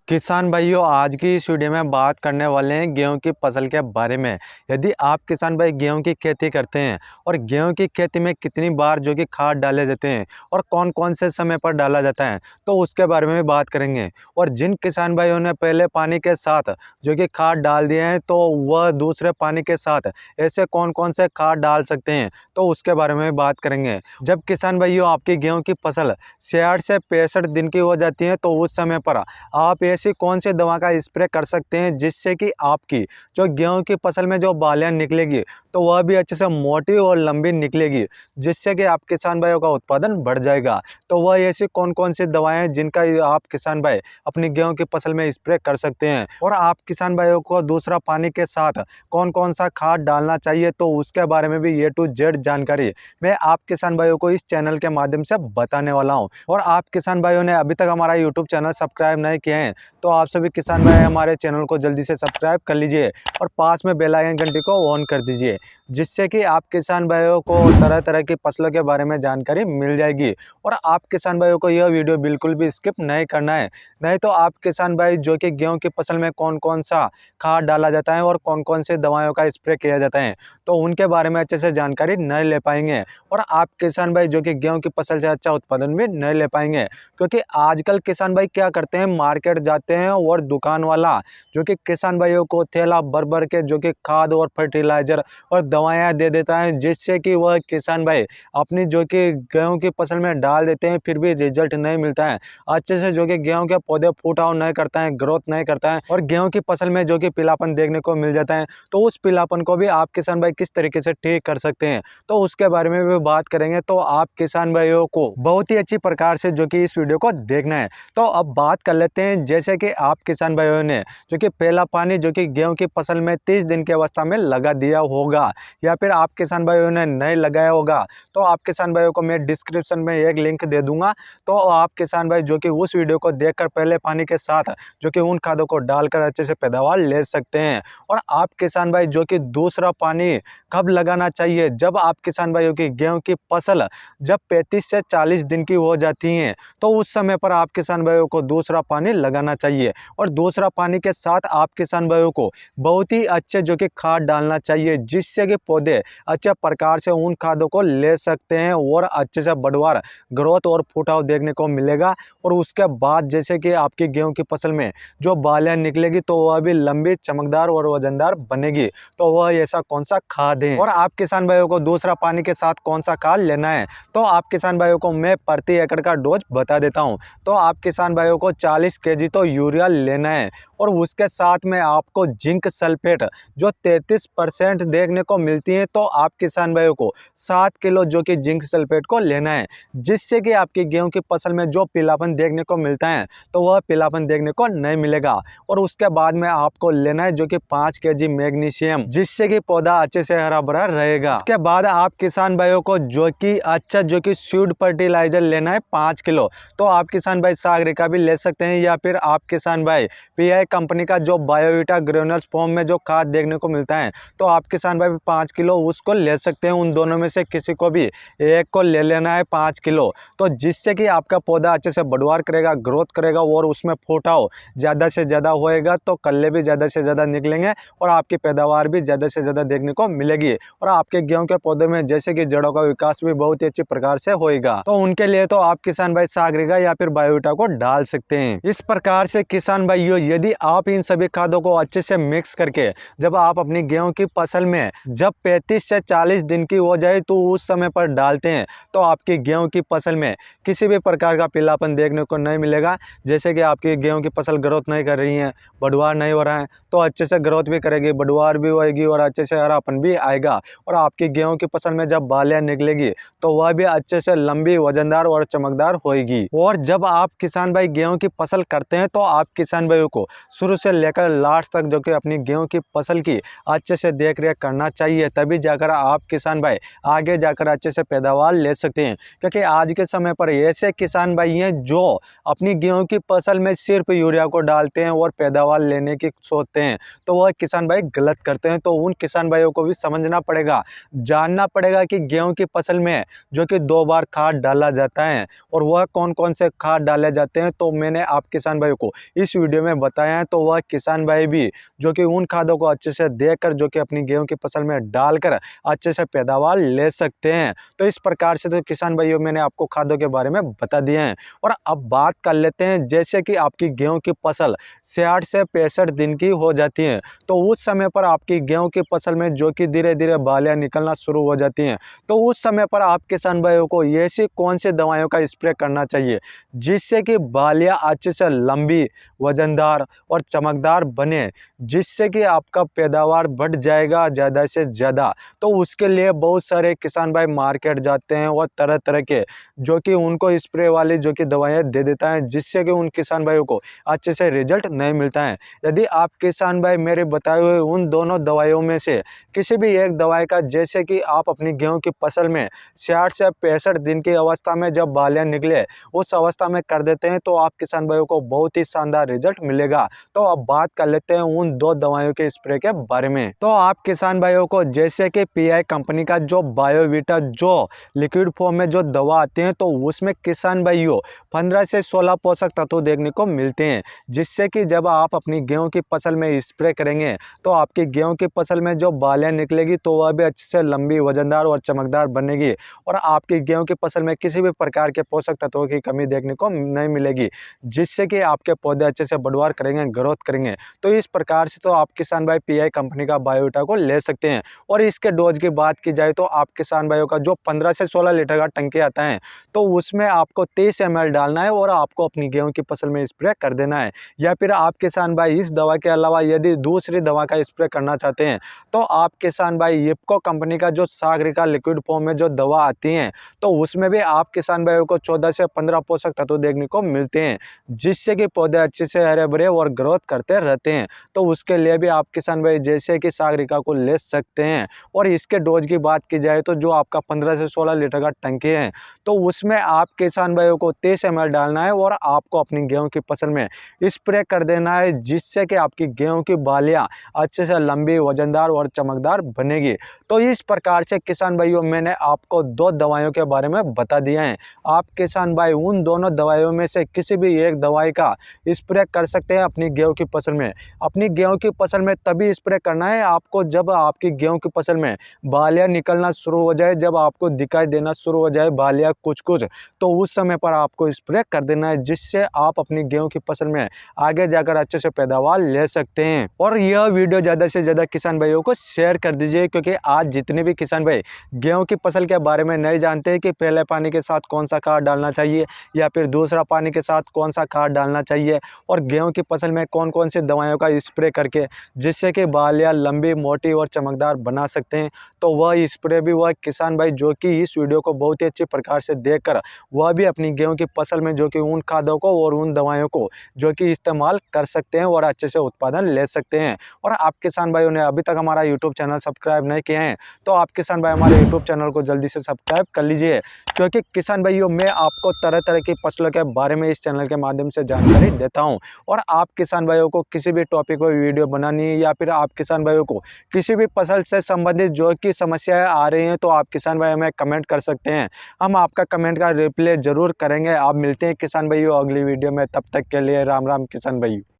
किसान भाइयों, आज की इस वीडियो में बात करने वाले हैं गेहूं की फसल के बारे में। यदि आप किसान भाई गेहूं की खेती करते हैं और गेहूं की खेती में कितनी बार जो कि खाद डाले जाते हैं और कौन कौन से समय पर डाला जाता है, तो उसके बारे में भी बात करेंगे। और जिन किसान भाइयों ने पहले पानी के साथ जो कि खाद डाल दिए हैं, तो वह दूसरे पानी के साथ ऐसे कौन कौन से खाद डाल सकते हैं, तो उसके बारे में भी बात करेंगे। जब किसान भाइयों आपकी गेहूँ की फसल 66 से 65 दिन की हो जाती है, तो उस समय पर आप ऐसी कौन सी दवा का स्प्रे कर सकते हैं जिससे कि आपकी जो गेहूं की फसल में जो बालियां निकलेगी, तो वह भी अच्छे से मोटी और लंबी निकलेगी, जिससे कि आप किसान भाइयों का उत्पादन बढ़ जाएगा। तो वह ऐसी कौन कौन सी दवाएं हैं जिनका आप किसान भाई अपनी गेहूं की फसल में स्प्रे कर सकते हैं, और आप किसान भाइयों को दूसरा पानी के साथ कौन कौन सा खाद डालना चाहिए, तो उसके बारे में भी A to Z जानकारी मैं आप किसान भाइयों को इस चैनल के माध्यम से बताने वाला हूं। और आप किसान भाइयों ने अभी तक हमारा यूट्यूब चैनल सब्सक्राइब नहीं किए हैं, तो आप सभी किसान भाई हमारे चैनल को जल्दी से सब्सक्राइब कर लीजिए और पास में बेल आइकन घंटी को ऑन कर दीजिए, जिससे कि आप किसान भाइयों को तरह तरह की फसलों के बारे में जानकारी मिल जाएगी। और आप किसान भाइयों को यह वीडियो बिल्कुल भी स्किप नहीं करना है, नहीं तो आप किसान भाई जो कि गेहूं की फसल में कौन कौन सा खाद डाला जाता है और कौन कौन से दवाओं का स्प्रे किया जाता है, तो उनके बारे में अच्छे से जानकारी नहीं ले पाएंगे। और आप किसान भाई जो कि गेहूं की फसल से अच्छा उत्पादन भी नहीं ले पाएंगे, क्योंकि आजकल किसान भाई क्या करते हैं, मार्केट जाते हैं और दुकान वाला जो कि किसान भाइयों को थैला भर भर के जो कि खाद और फर्टिलाइजर और दवाएं दे देता है, जिससे कि वह किसान भाई अपनी जो कि गेहूं की फसल में डाल देते हैं, फिर भी रिजल्ट नहीं मिलता है अच्छे से, जो कि गेहूं के पौधे फूटाव नहीं करता है, ग्रोथ नहीं करता है, और गेहूं की फसल में जो कि पीलापन देखने को मिल जाता है। तो उस पीलापन को भी आप किसान भाई किस तरीके से ठीक कर सकते हैं, तो उसके बारे में भी बात करेंगे। तो आप किसान भाइयों को बहुत ही अच्छी प्रकार से जो कि इस वीडियो को देखना है। तो अब बात कर लेते हैं, जैसे कि आप किसान भाइयों ने जो कि पहला पानी जो कि गेहूं की फसल में 30 दिन की अवस्था में लगा दिया होगा, या फिर आप किसान भाइयों ने नहीं लगाया होगा, तो आप किसान भाइयों को मैं डिस्क्रिप्शन में एक लिंक दे दूंगा। तो आप किसान भाई जो कि उस वीडियो को देखकर पहले पानी के साथ जो कि उन खादों को डालकर अच्छे से पैदावार ले सकते हैं। और आप किसान भाई जो कि दूसरा पानी कब लगाना चाहिए, जब आप किसान भाइयों की गेहूं की फसल जब 35 से 40 दिन की हो जाती है, तो उस समय पर आप किसान भाइयों को दूसरा पानी लगाना चाहिए। और दूसरा पानी के साथ आप किसान भाइयों को बहुत ही अच्छे जो कि खाद डालना चाहिए, जिससे कि पौधे अच्छे प्रकार से उन खादों को ले सकते हैं और अच्छे से बढ़वार, ग्रोथ और फुटाव देखने को मिलेगा। और उसके बाद जैसे कि आपकी गेहूं की फसल में जो बालियां निकलेगी, तो वह भी लंबी, चमकदार और वजनदार बनेगी। तो वह ऐसा कौन सा खाद है, और आप किसान भाइयों को दूसरा पानी के साथ कौन सा खाद लेना है, तो आप किसान भाइयों को मैं प्रति एकड़ का डोज बता देता हूं। तो आप किसान भाइयों को 40 केजी तो यूरिया लेना है, और उसके साथ में आपको जिंक सल्फेट जो 33% देखने को मिलती है, तो आप किसान भाइयों को 7 किलो जो कि जिंक सल्फेट को लेना है, जिससे कि आपकी गेहूं की फसल में जो पीलापन देखने को मिलता है, तो वह पीलापन देखने को नहीं मिलेगा। और उसके बाद में आपको लेना है जो कि 5 केजी मैग्नीशियम, जिससे कि पौधा अच्छे से हरा भरा रहेगा। उसके बाद आप किसान भाइयों को जो कि अच्छा जो कि सीड फर्टिलाइजर लेना है 5 किलो। तो आप किसान भाई सागरी का भी ले सकते हैं, या फिर आप किसान भाई PI कंपनी का जो बायोविटा ग्रेन्यूल्स फॉर्म में जो खाद देखने को मिलता है, तो आप किसान भाई 5 किलो उसको ले सकते हैं। उन दोनों में से किसी को भी एक को ले लेना है 5 किलो, तो जिससे कि आपका पौधा अच्छे से बढ़वार करेगा, ग्रोथ करेगा, और उसमें फुटाव ज़्यादा से ज़्यादा होएगा, तो कल्ले भी ज़्यादा से ज़्यादा निकलेंगे और आपकी पैदावार भी ज़्यादा से ज़्यादा देखने को मिलेगी। और आपके गेहूं के पौधे में जैसे कि जड़ों का विकास भी बहुत ही अच्छी प्रकार से होएगा। तो उनके लिए तो आप किसान भाई सागरिका या फिर बायोविटा को डाल सकते हैं। इस प्रकार से किसान भाइयों, यदि आप इन सभी खादों को अच्छे से मिक्स करके जब आप अपनी गेहूं की फसल में जब 35 से 40 दिन की हो जाए, तो उस समय पर डालते हैं, तो आपकी गेहूं की फसल में किसी भी प्रकार का पीलापन देखने को नहीं मिलेगा। जैसे कि आपकी गेहूं की फसल ग्रोथ नहीं कर रही है, बढ़वार नहीं हो रहा है, तो अच्छे से ग्रोथ भी करेगी, बढ़वार भी होएगी और अच्छे से हरापन भी आएगा। और आपकी गेहूं की फसल में जब बालियां निकलेगी, तो वह भी अच्छे से लंबी, वजनदार और चमकदार होएगी। और जब आप किसान भाई गेहूं की फसल करते हैं, तो आप किसान भाइयों को शुरू से लेकर लास्ट तक जो कि अपनी गेहूं की फसल की अच्छे से देख रेख करना चाहिए, तभी जाकर आप किसान भाई आगे जाकर अच्छे से पैदावार ले सकते हैं। क्योंकि आज के समय पर ऐसे किसान भाई हैं जो अपनी गेहूं की फसल में सिर्फ यूरिया को डालते हैं और पैदावार लेने की सोचते हैं, तो वह किसान भाई गलत करते हैं। तो उन किसान भाइयों को भी समझना पड़ेगा, जानना पड़ेगा कि गेहूं की फसल में जो कि 2 बार खाद डाला जाता है, और वह कौन कौन से खाद डाले जाते हैं। तो मैंने आप किसान भाई भाइयों को इस वीडियो में बताया है, तो वह किसान भाई भी जो कि उन खादों को अच्छे से देकर जो कि अपनी गेहूं की फसल में डालकर अच्छे से पैदावार ले सकते हैं। तो इस प्रकार से तो किसान भाइयों मैंने आपको खादों के बारे में बता दिए हैं। और अब बात कर लेते हैं, जैसे कि आपकी गेहूं की फसल 60 से 65 दिन की हो जाती है, तो उस समय पर आपकी गेहूं की फसल में जो कि धीरे धीरे बालियां निकलना शुरू हो जाती हैं, तो उस समय पर आप किसान भाइयों को ऐसी कौन सी दवाइयों का स्प्रे करना चाहिए जिससे कि बालियां अच्छे से लंबी, वजनदार और चमकदार बने, जिससे कि आपका पैदावार बढ़ जाएगा ज़्यादा से ज़्यादा। तो उसके लिए बहुत सारे किसान भाई मार्केट जाते हैं और तरह तरह के जो कि उनको स्प्रे वाली जो कि दवाइयाँ दे देता है, जिससे कि उन किसान भाइयों को अच्छे से रिजल्ट नहीं मिलता है। यदि आप किसान भाई मेरे बताए हुए उन दोनों दवाइयों में से किसी भी एक दवाई का, जैसे कि आप अपनी गेहूं की फसल में 60 से 65 दिन की अवस्था में जब बालियां निकले उस अवस्था में कर देते हैं, तो आप किसान भाइयों को बहुत ही शानदार रिजल्ट मिलेगा। तो अब बात कर लेते हैं उन दो दवाइयों के स्प्रे के बारे में। तो आप किसान भाइयों को जैसे कि पीआई कंपनी का जो बायोवीटा जो लिक्विड फॉर्म में जो दवा आती है, तो उसमें किसान भाइयों 15 से 16 पोषक तत्व देखने को मिलते हैं, जिससे कि जब आप अपनी गेहूं की फसल में स्प्रे करेंगे तो आपकी गेहूं की फसल में जो बालियां निकलेगी तो वह भी अच्छे से लंबी, वजनदार और चमकदार बनेगी, और आपकी गेहूं की फसल में किसी भी प्रकार के पोषक तत्वों की कमी देखने को नहीं मिलेगी, जिससे कि आपके पौधे अच्छे से बढ़वार करेंगे, ग्रोथ करेंगे। तो इस प्रकार से तो आप किसान भाई पीआई कंपनी का बायोवीटा को ले सकते हैं। और इसके डोज की बात की जाए तो आप किसान भाइयों का जो 15 से 16 लीटर का टंकी आता है, तो उसमें आपको 30 ml डालना है और आपको अपनी गेहूं की फसल में स्प्रे कर देना है। या फिर आप किसान भाई इस दवा के अलावा यदि दूसरी दवा का स्प्रे करना चाहते हैं, तो आप किसान भाई इफको कंपनी का जो सागरिका लिक्विड फॉर्म में जो दवा आती है, तो उसमें भी आप किसान भाइयों को 14 से 15 पोषक तत्व देखने को मिलते हैं, जिससे कि पौधे अच्छे से हरे भरे और ग्रोथ करते रहते हैं। तो उसके लिए भी आप किसान भाई जैसे कि सागरिका को ले सकते हैं। और इसके डोज की बात की जाए तो जो आपका 15 से 16 लीटर का टंकी है, तो उसमें आप किसान भाइयों को 30 ml डालना है और आपको अपनी गेहूं की फसल में स्प्रे कर देना है, जिससे कि आपकी गेहूं की बालियां अच्छे से लंबी, वजनदार और चमकदार बनेगी। तो इस प्रकार से किसान भाइयों मैंने आपको दो दवाइयों के बारे में बता दिया है। आप किसान भाई उन दोनों दवाइयों में से किसी भी एक दवाई का स्प्रे कर सकते हैं अपनी गेहूं की फसल में। अपनी गेहूं की फसल में तभी स्प्रे करना है आपको जब आपकी गेहूं की फसल में बालियां निकलना शुरू हो जाए, जब आपको दिखाई देना शुरू हो जाए बालियां कुछ कुछ, तो उस समय पर आपको स्प्रे कर देना है, जिससे आप अपनी गेहूं की फसल में आगे जाकर अच्छे से पैदावार ले सकते हैं। और यह वीडियो ज़्यादा से ज़्यादा किसान भाइयों को शेयर कर दीजिए, क्योंकि आज जितने भी किसान भाई गेहूं की फसल के बारे में नहीं जानते हैं कि पहले पानी के साथ कौन सा खाद डालना चाहिए या फिर दूसरा पानी के साथ कौन सा खाद डालना चाहिए, और गेहूं की फसल में कौन कौन सी दवाइयों का स्प्रे करके जिससे कि बालियां लंबी, मोटी और चमकदार बना सकते हैं, तो वह स्प्रे भी वह किसान भाई जो कि इस वीडियो को बहुत ही अच्छी प्रकार से देखकर वह भी अपनी गेहूं की फसल में जो कि उन खादों को और उन दवाइयों को जो कि इस्तेमाल कर सकते हैं और अच्छे से उत्पादन ले सकते हैं। और आप किसान भाइयों ने अभी तक हमारा यूट्यूब चैनल सब्सक्राइब नहीं किए हैं, तो आप किसान भाई हमारे यूट्यूब चैनल को जल्दी से सब्सक्राइब कर लीजिए, क्योंकि किसान भाइयों मैं आपको तरह तरह की फसलों के बारे में इस चैनल के माध्यम से जानकारी देता हूं। और आप किसान भाइयों को किसी भी टॉपिक पर वीडियो बनानी है या फिर आप किसान भाइयों को किसी भी फसल से संबंधित जो कि समस्याएं आ रही हैं, तो आप किसान भाई हमें कमेंट कर सकते हैं, हम आपका कमेंट का रिप्लाई जरूर करेंगे। आप मिलते हैं किसान भाइयों अगली वीडियो में, तब तक के लिए राम राम किसान भाइयों।